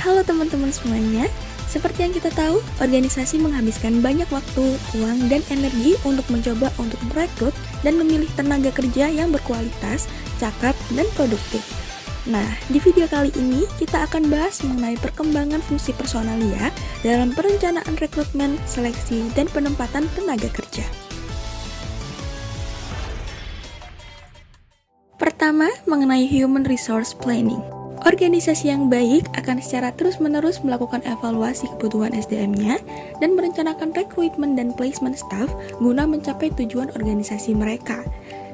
Halo teman-teman semuanya, seperti yang kita tahu, organisasi menghabiskan banyak waktu, uang, dan energi untuk mencoba untuk merekrut dan memilih tenaga kerja yang berkualitas, cakap, dan produktif. Nah, di video kali ini kita akan bahas mengenai perkembangan fungsi personalia dalam perencanaan rekrutmen, seleksi, dan penempatan tenaga kerja. Pertama, mengenai Human Resource Planning. Organisasi yang baik akan secara terus-menerus melakukan evaluasi kebutuhan SDM-nya dan merencanakan rekrutmen dan placement staff guna mencapai tujuan organisasi mereka.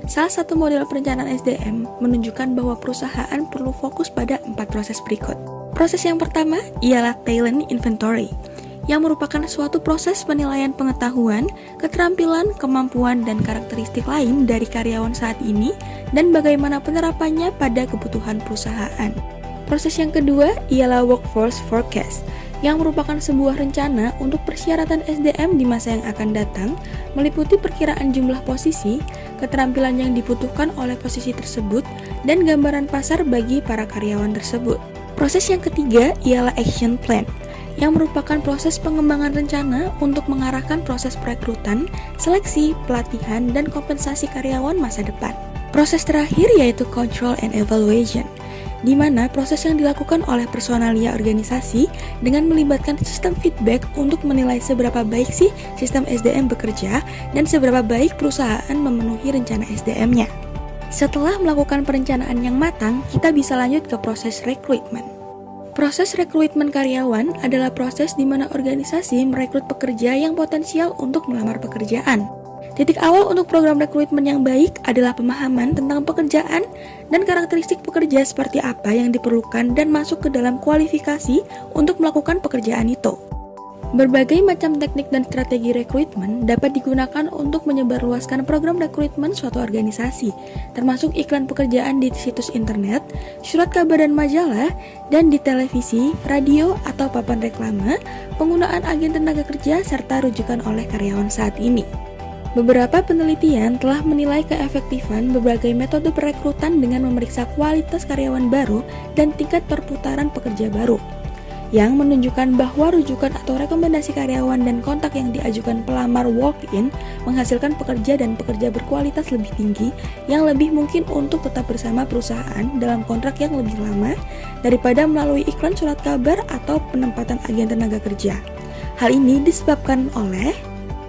Salah satu model perencanaan SDM menunjukkan bahwa perusahaan perlu fokus pada 4 proses berikut. Proses yang pertama ialah talent inventory, yang merupakan suatu proses penilaian pengetahuan, keterampilan, kemampuan, dan karakteristik lain dari karyawan saat ini dan bagaimana penerapannya pada kebutuhan perusahaan. Proses yang kedua ialah workforce forecast, yang merupakan sebuah rencana untuk persyaratan SDM di masa yang akan datang, meliputi perkiraan jumlah posisi, keterampilan yang dibutuhkan oleh posisi tersebut, dan gambaran pasar bagi para karyawan tersebut. Proses yang ketiga ialah action plan, yang merupakan proses pengembangan rencana untuk mengarahkan proses perekrutan, seleksi, pelatihan, dan kompensasi karyawan masa depan. Proses terakhir yaitu control and evaluation, di mana proses yang dilakukan oleh personalia organisasi dengan melibatkan sistem feedback untuk menilai seberapa baik sih sistem SDM bekerja dan seberapa baik perusahaan memenuhi rencana SDM-nya. Setelah melakukan perencanaan yang matang, kita bisa lanjut ke proses rekrutmen. Proses rekrutmen karyawan adalah proses di mana organisasi merekrut pekerja yang potensial untuk melamar pekerjaan. Titik awal untuk program rekrutmen yang baik adalah pemahaman tentang pekerjaan dan karakteristik pekerja seperti apa yang diperlukan dan masuk ke dalam kualifikasi untuk melakukan pekerjaan itu. Berbagai macam teknik dan strategi rekrutmen dapat digunakan untuk menyebarluaskan program rekrutmen suatu organisasi, termasuk iklan pekerjaan di situs internet, surat kabar dan majalah, dan di televisi, radio, atau papan reklame, penggunaan agen tenaga kerja, serta rujukan oleh karyawan saat ini. Beberapa penelitian telah menilai keefektifan berbagai metode perekrutan dengan memeriksa kualitas karyawan baru dan tingkat perputaran pekerja baru, yang menunjukkan bahwa rujukan atau rekomendasi karyawan dan kontak yang diajukan pelamar walk-in menghasilkan pekerja dan pekerja berkualitas lebih tinggi yang lebih mungkin untuk tetap bersama perusahaan dalam kontrak yang lebih lama daripada melalui iklan surat kabar atau penempatan agen tenaga kerja. Hal ini disebabkan oleh: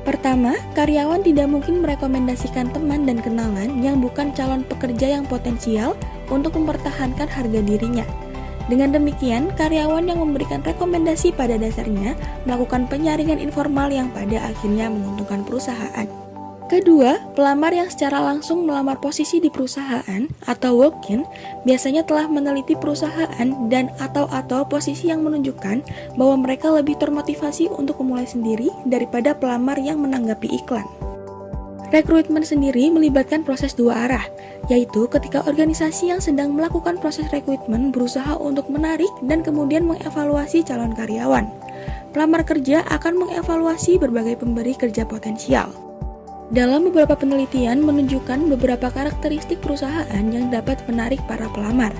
pertama, karyawan tidak mungkin merekomendasikan teman dan kenalan yang bukan calon pekerja yang potensial untuk mempertahankan harga dirinya. Dengan demikian, karyawan yang memberikan rekomendasi pada dasarnya melakukan penyaringan informal yang pada akhirnya menguntungkan perusahaan. Kedua, pelamar yang secara langsung melamar posisi di perusahaan atau walk-in biasanya telah meneliti perusahaan dan atau posisi yang menunjukkan bahwa mereka lebih termotivasi untuk memulai sendiri daripada pelamar yang menanggapi iklan. Rekrutmen sendiri melibatkan proses dua arah, yaitu ketika organisasi yang sedang melakukan proses rekrutmen berusaha untuk menarik dan kemudian mengevaluasi calon karyawan. Pelamar kerja akan mengevaluasi berbagai pemberi kerja potensial. Dalam beberapa penelitian menunjukkan beberapa karakteristik perusahaan yang dapat menarik para pelamar,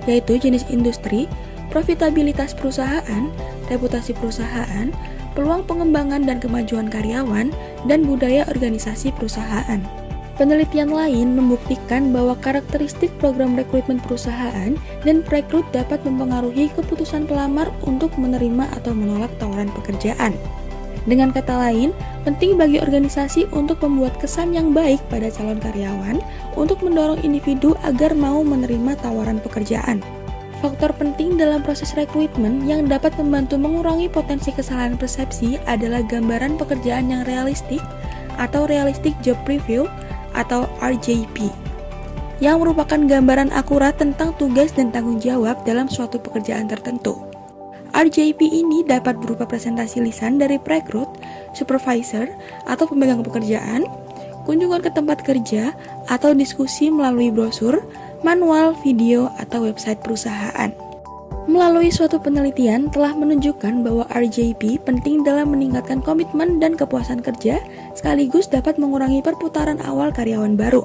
yaitu jenis industri, profitabilitas perusahaan, reputasi perusahaan, peluang pengembangan dan kemajuan karyawan, dan budaya organisasi perusahaan. Penelitian lain membuktikan bahwa karakteristik program rekrutmen perusahaan dan perekrut dapat mempengaruhi keputusan pelamar untuk menerima atau menolak tawaran pekerjaan. Dengan kata lain, penting bagi organisasi untuk membuat kesan yang baik pada calon karyawan untuk mendorong individu agar mau menerima tawaran pekerjaan. Faktor penting dalam proses rekrutmen yang dapat membantu mengurangi potensi kesalahan persepsi adalah gambaran pekerjaan yang realistik atau Realistic Job Preview atau RJP, yang merupakan gambaran akurat tentang tugas dan tanggung jawab dalam suatu pekerjaan tertentu. RJP ini dapat berupa presentasi lisan dari perekrut, supervisor, atau pemegang pekerjaan, kunjungan ke tempat kerja, atau diskusi melalui brosur, manual, video, atau website perusahaan. Melalui suatu penelitian telah menunjukkan bahwa RJP penting dalam meningkatkan komitmen dan kepuasan kerja, sekaligus dapat mengurangi perputaran awal karyawan baru.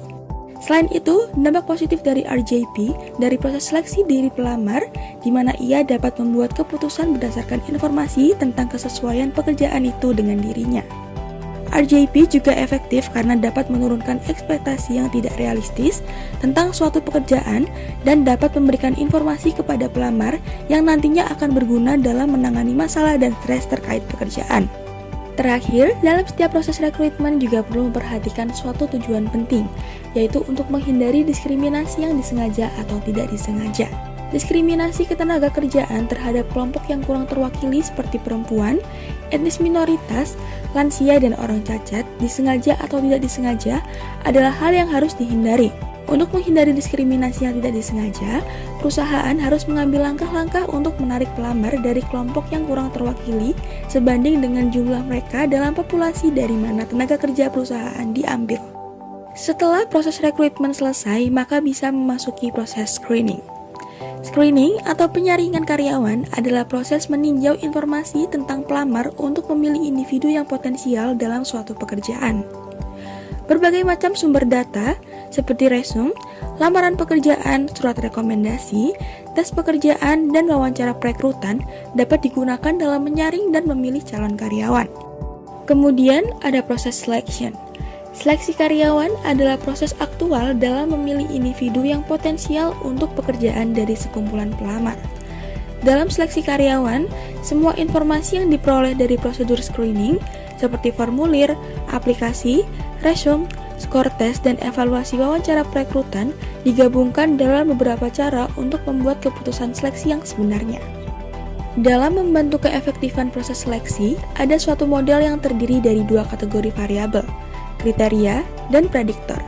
Selain itu, dampak positif dari RJP dari proses seleksi diri pelamar, di mana ia dapat membuat keputusan berdasarkan informasi tentang kesesuaian pekerjaan itu dengan dirinya. RJP juga efektif karena dapat menurunkan ekspektasi yang tidak realistis tentang suatu pekerjaan dan dapat memberikan informasi kepada pelamar yang nantinya akan berguna dalam menangani masalah dan stres terkait pekerjaan. Terakhir, dalam setiap proses rekrutmen juga perlu memperhatikan suatu tujuan penting, yaitu untuk menghindari diskriminasi yang disengaja atau tidak disengaja. Diskriminasi ketenaga kerjaan terhadap kelompok yang kurang terwakili seperti perempuan, etnis minoritas, lansia, dan orang cacat, disengaja atau tidak disengaja, adalah hal yang harus dihindari. Untuk menghindari diskriminasi yang tidak disengaja, perusahaan harus mengambil langkah-langkah untuk menarik pelamar dari kelompok yang kurang terwakili sebanding dengan jumlah mereka dalam populasi dari mana tenaga kerja perusahaan diambil. Setelah proses rekrutmen selesai, maka bisa memasuki proses screening. Screening atau penyaringan karyawan adalah proses meninjau informasi tentang pelamar untuk memilih individu yang potensial dalam suatu pekerjaan. Berbagai macam sumber data seperti resume, lamaran pekerjaan, surat rekomendasi, tes pekerjaan, dan wawancara perekrutan dapat digunakan dalam menyaring dan memilih calon karyawan. Kemudian ada proses selection. Seleksi karyawan adalah proses aktual dalam memilih individu yang potensial untuk pekerjaan dari sekumpulan pelamar. Dalam seleksi karyawan, semua informasi yang diperoleh dari prosedur screening seperti formulir, aplikasi, resume, skor tes, dan evaluasi wawancara perekrutan digabungkan dalam beberapa cara untuk membuat keputusan seleksi yang sebenarnya. Dalam membantu keefektifan proses seleksi, ada suatu model yang terdiri dari dua kategori variabel, kriteria dan prediktor.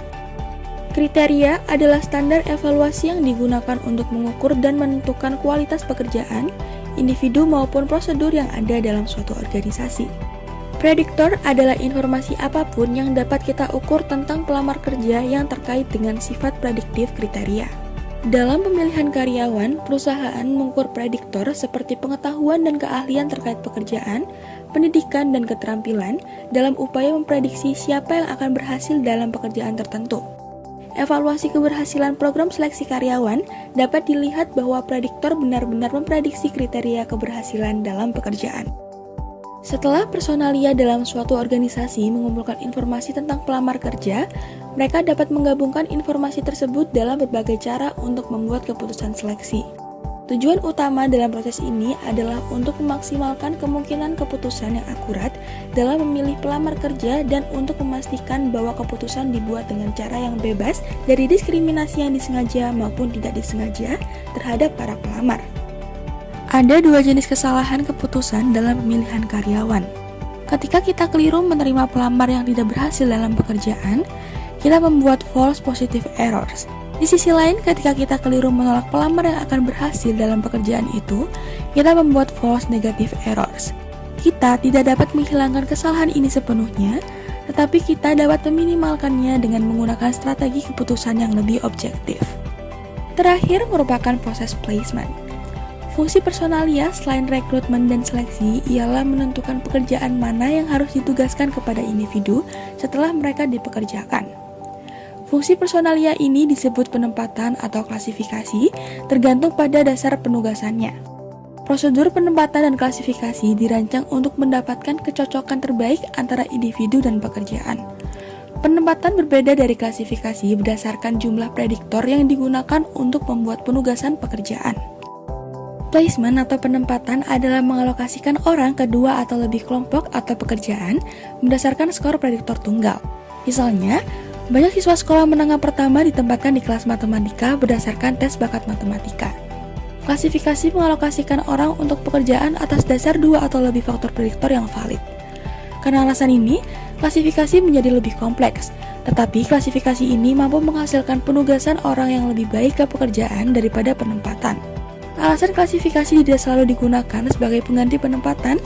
Kriteria adalah standar evaluasi yang digunakan untuk mengukur dan menentukan kualitas pekerjaan, individu maupun prosedur yang ada dalam suatu organisasi. Prediktor adalah informasi apapun yang dapat kita ukur tentang pelamar kerja yang terkait dengan sifat prediktif kriteria. Dalam pemilihan karyawan, perusahaan mengukur prediktor seperti pengetahuan dan keahlian terkait pekerjaan, pendidikan, dan keterampilan dalam upaya memprediksi siapa yang akan berhasil dalam pekerjaan tertentu. Evaluasi keberhasilan program seleksi karyawan dapat dilihat bahwa prediktor benar-benar memprediksi kriteria keberhasilan dalam pekerjaan. Setelah personalia dalam suatu organisasi mengumpulkan informasi tentang pelamar kerja, mereka dapat menggabungkan informasi tersebut dalam berbagai cara untuk membuat keputusan seleksi. Tujuan utama dalam proses ini adalah untuk memaksimalkan kemungkinan keputusan yang akurat dalam memilih pelamar kerja dan untuk memastikan bahwa keputusan dibuat dengan cara yang bebas dari diskriminasi yang disengaja maupun tidak disengaja terhadap para pelamar. Ada dua jenis kesalahan keputusan dalam pemilihan karyawan. Ketika kita keliru menerima pelamar yang tidak berhasil dalam pekerjaan, kita membuat false positive errors. Di sisi lain, ketika kita keliru menolak pelamar yang akan berhasil dalam pekerjaan itu, kita membuat false negative errors. Kita tidak dapat menghilangkan kesalahan ini sepenuhnya, tetapi kita dapat meminimalkannya dengan menggunakan strategi keputusan yang lebih objektif. Terakhir merupakan proses placement. Fungsi personalia selain rekrutmen dan seleksi ialah menentukan pekerjaan mana yang harus ditugaskan kepada individu setelah mereka dipekerjakan. Fungsi personalia ini disebut penempatan atau klasifikasi tergantung pada dasar penugasannya. Prosedur penempatan dan klasifikasi dirancang untuk mendapatkan kecocokan terbaik antara individu dan pekerjaan. Penempatan berbeda dari klasifikasi berdasarkan jumlah prediktor yang digunakan untuk membuat penugasan pekerjaan. Placement atau penempatan adalah mengalokasikan orang ke dua atau lebih kelompok atau pekerjaan berdasarkan skor prediktor tunggal. Misalnya, banyak siswa sekolah menengah pertama ditempatkan di kelas matematika berdasarkan tes bakat matematika. Klasifikasi mengalokasikan orang untuk pekerjaan atas dasar dua atau lebih faktor prediktor yang valid. Karena alasan ini, klasifikasi menjadi lebih kompleks, tetapi klasifikasi ini mampu menghasilkan penugasan orang yang lebih baik ke pekerjaan daripada penempatan. Alasan klasifikasi tidak selalu digunakan sebagai pengganti penempatan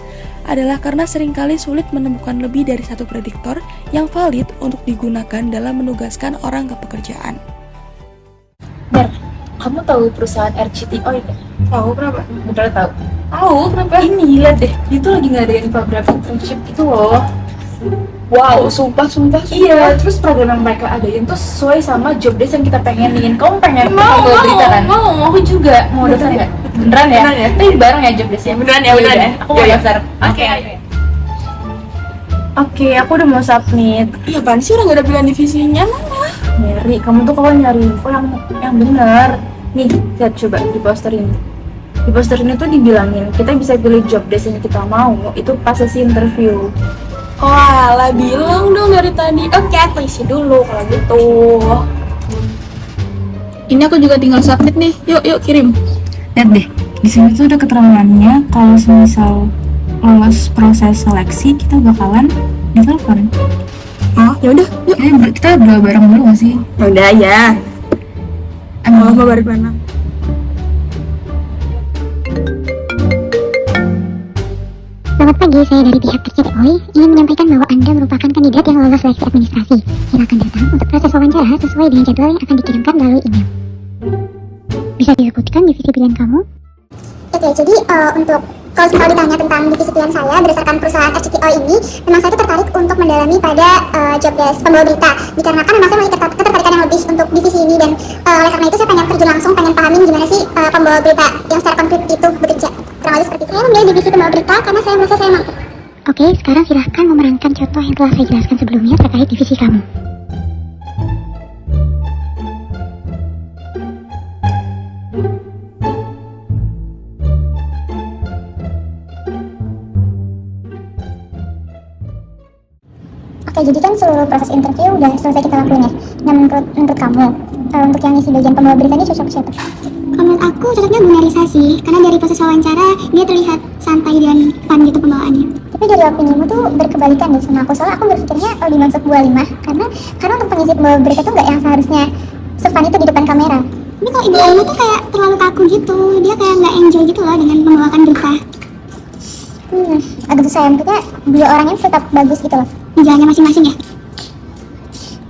adalah karena seringkali sulit menemukan lebih dari satu prediktor yang valid untuk digunakan dalam menugaskan orang ke pekerjaan. Ber, kamu tahu perusahaan RCTI nggak? Tahu berapa? Bener tahu? Tahu kenapa? Ini lihat deh, itu lagi ngadain program internship gitu loh. Wow, sumpah. Iya, terus program yang mereka adain tuh sesuai sama job desk yang kita pengenin. Kamu pengen pembawa berita kan? Mau, aku juga. Mau daftar nggak? Beneran ya? Beneran ya? Tapi bareng ya job desknya? Beneran ya? Aku mau daftar. Oke, aku udah mau submit. Iya apaan sih, orang gak ada pilihan divisinya mana? Mary, kamu tuh kalau nyari info yang benar. Nih, lihat coba di poster ini. Di poster ini tuh dibilangin kita bisa pilih job desk yang kita mau itu pas sesi interview. Wah, lah bilang dong dari tadi. Oke, aku isi dulu kalau gitu. Ini aku juga tinggal submit nih. Yuk kirim. Lihat deh, di sini tuh ada keterangannya kalau semisal lolos proses seleksi kita bakalan ditelepon. Oh, ya udah, yuk. Kita berdoa bareng dulu gak sih? Ya udah ya. Emang Mau baru mana? Selamat pagi, saya dari pihak RCTOI ingin menyampaikan bahwa Anda merupakan kandidat yang lolos seleksi administrasi. Silakan datang untuk proses wawancara sesuai dengan jadwal yang akan dikirimkan melalui email. Bisa disebutkan divisi pilihan kamu? Oke, jadi untuk kalau ditanya tentang divisi pilihan saya berdasarkan perusahaan RCTO ini, memang saya tuh tertarik untuk mendalami pada job desk pembawa berita. Dikarenakan memang saya memiliki ketertarikan yang lebih untuk divisi ini dan oleh karena itu saya pengen terjun langsung, pengen pahamin gimana sih pembawa berita yang secara konkret itu bekerja. Kurang lebih seperti itu. Saya memilih divisi pembawa berita karena saya merasa saya mampu. Oke, sekarang silahkan memerankan contoh yang telah saya jelaskan sebelumnya terkait divisi kamu. Oke, jadi kan seluruh proses interview udah selesai kita lakuin ya. Nah, menurut kamu, untuk yang isi bagian pembawa berita ini cocok siapa? Menurut aku cocoknya Bu Narisa sih, karena dari proses wawancara dia terlihat santai dan fun gitu pembawaannya. Tapi dari opinimu tuh berkebalikan deh sama aku, soalnya aku berpikirnya lebih masuk Bu Alimah, karena untuk pengisi pembawa berita tuh nggak yang seharusnya se-fun itu di depan kamera. Ini kalau Ibu Alimah tuh kayak terlalu kaku gitu, dia kayak nggak enjoy gitu loh dengan membawakan berita. Agak susah ya, maksudnya dua orangnya tetap bagus gitu loh di jalannya masing-masing ya.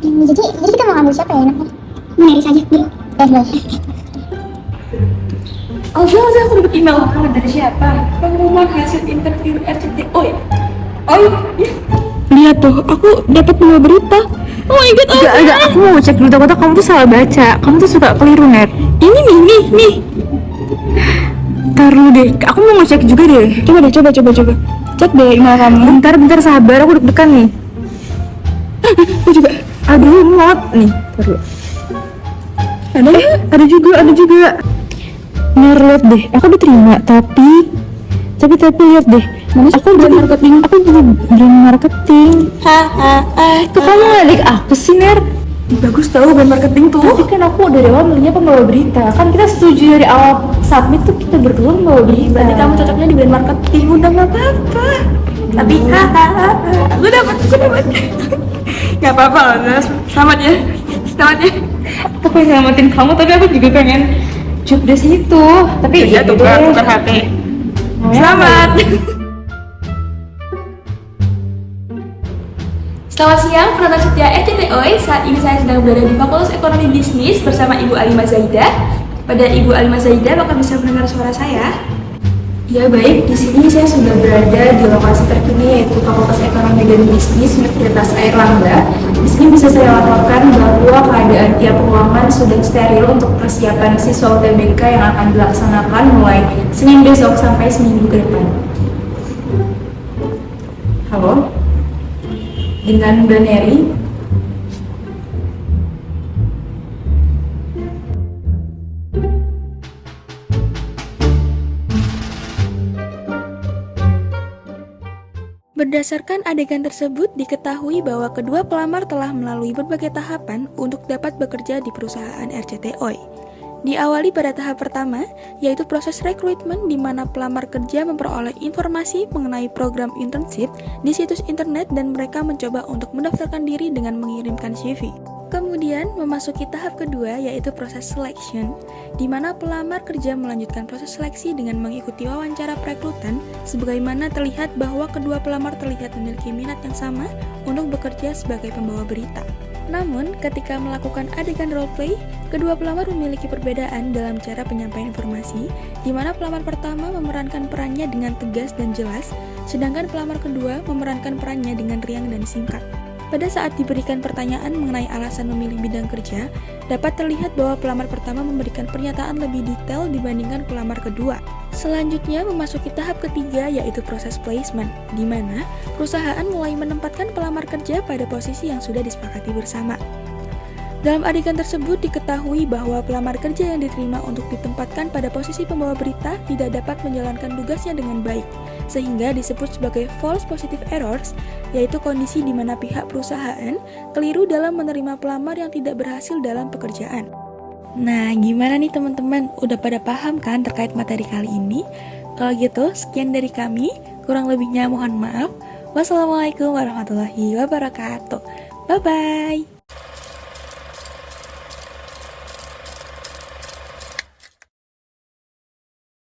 Jadi kita mau ambil siapa ya enaknya? Menari saja dulu. Oh, aku dapat email dari siapa? Pengumuman hasil interview RCTO ya? Oh iya. Lihat tuh, aku dapat pembawa berita. Oh my god, Enggak, aku mau cek dulu, takutnya kamu tuh salah baca. Kamu tuh suka keliru, Ner. Ini nih. Ntar dulu deh, aku mau ngecek juga deh. Coba. Cek deh email kamu. Bentar sabar, aku deg-degan nih. Aku juga. Aduh, not nih. Ntar dulu. Ada juga. Ner, lihat deh, aku diterima, tapi lihat deh. Aku brand marketing. Tuh kamu ngelik aku sih, Ner. Bagus tau brand marketing tuh. Tapi kan aku dari awal milihnya pembawa berita. Kan kita setuju dari awal submit tuh kita berdua pembawa berita. Berarti kamu cocoknya di brand marketing. Udah nggak apa-apa. Tapi aku dapat. Nggak apa-apa loh, Nas. Selamat ya. Aku pengen selamatin kamu, tapi aku juga pengen job desk itu. Tapi Ya tukar HP. Selamat. Selamat siang, penonton setia RCTOI. Saat ini saya sedang berada di Fakultas Ekonomi Bisnis bersama Ibu Alimah Zaidah. Pada Ibu Alimah Zaidah, apakah bisa mendengar suara saya? Ya baik, di sini saya sudah berada di lokasi terkini yaitu Fakultas Ekonomi dan Bisnis Universitas Airlangga. Di sini bisa saya laporkan bahwa keadaan tiap ruangan sudah steril untuk persiapan siswa UTBK yang akan dilaksanakan mulai Senin besok sampai seminggu ke depan. Halo, dengan Mbak Neri. Berdasarkan adegan tersebut, diketahui bahwa kedua pelamar telah melalui berbagai tahapan untuk dapat bekerja di perusahaan RCTOI. Diawali pada tahap pertama, yaitu proses rekrutmen di mana pelamar kerja memperoleh informasi mengenai program internship di situs internet dan mereka mencoba untuk mendaftarkan diri dengan mengirimkan CV. Kemudian memasuki tahap kedua yaitu proses selection, di mana pelamar kerja melanjutkan proses seleksi dengan mengikuti wawancara perekrutan sebagaimana terlihat bahwa kedua pelamar terlihat memiliki minat yang sama untuk bekerja sebagai pembawa berita. Namun, ketika melakukan adegan roleplay, kedua pelamar memiliki perbedaan dalam cara penyampaian informasi, di mana pelamar pertama memerankan perannya dengan tegas dan jelas, sedangkan pelamar kedua memerankan perannya dengan riang dan singkat. Pada saat diberikan pertanyaan mengenai alasan memilih bidang kerja, dapat terlihat bahwa pelamar pertama memberikan pernyataan lebih detail dibandingkan pelamar kedua. Selanjutnya memasuki tahap ketiga, yaitu proses placement, di mana perusahaan mulai menempatkan pelamar kerja pada posisi yang sudah disepakati bersama. Dalam adegan tersebut diketahui bahwa pelamar kerja yang diterima untuk ditempatkan pada posisi pembawa berita tidak dapat menjalankan tugasnya dengan baik, sehingga disebut sebagai false positive errors, yaitu kondisi di mana pihak perusahaan keliru dalam menerima pelamar yang tidak berhasil dalam pekerjaan. Nah, gimana nih teman-teman? Udah pada paham kan terkait materi kali ini? Kalau gitu, sekian dari kami. Kurang lebihnya mohon maaf. Wassalamualaikum warahmatullahi wabarakatuh. Bye-bye.